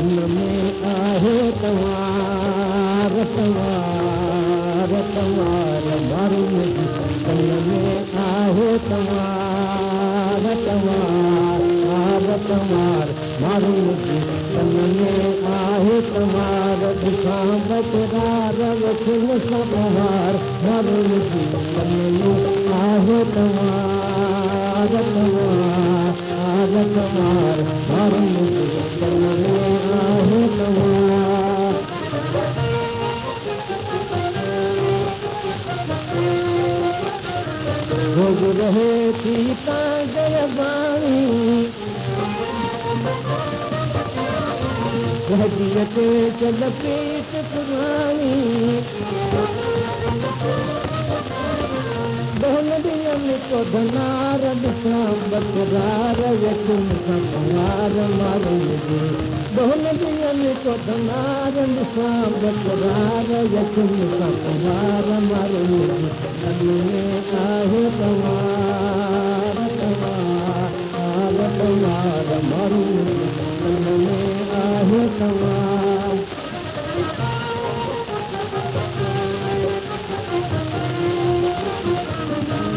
में आहे तवार तवार तवार मारूं तन में आहे तवार तवार तवार मारूं तन में आहे तवार दिखां बतरार वचन सवार मारूं तन में आहे तवार तवार तवार मारूं तन में आहे तवार भोग रहे थी जय बाणी हदियते चल पेट पुराणी दोन दियन को धनार दिखां बतरार यकुन संवार मारूंगी दोन दियन को धनार दिखां बतरार यकुन संवार मारूंगी तन में आहे तवार तवार तवार मारूंगी तन में आहे तवार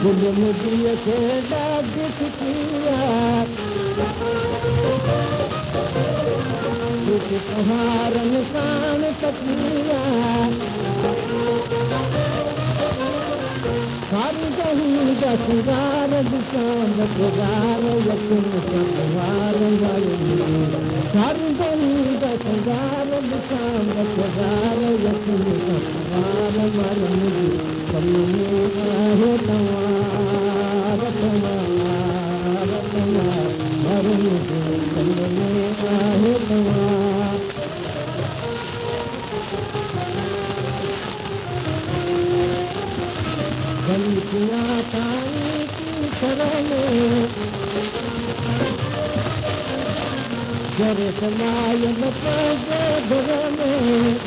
दिल मुझे के दाग किया तुम्हारा निशान तकिया सारी जही दसगार दुकान बतगार यकुन संवार मारूंगी सारी जही दसगार दुकान बतगार यकुन संवार मारूंगी तन में आहे तवार तवार तवार मारूंगी तन में आहे तवार गलियां ताई की शरण जर समाय घर में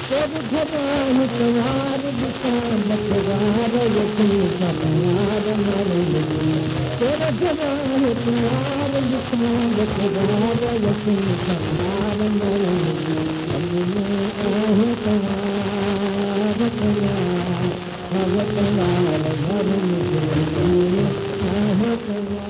सब घरान तवार दुकान बतवार यकुन संवार मारूंगी तेरा घरान तवार दुकान बतवार यकुन संवार मारूंगी तन में आहे तवार तवार तवार मारूंगी तन में आहे तवार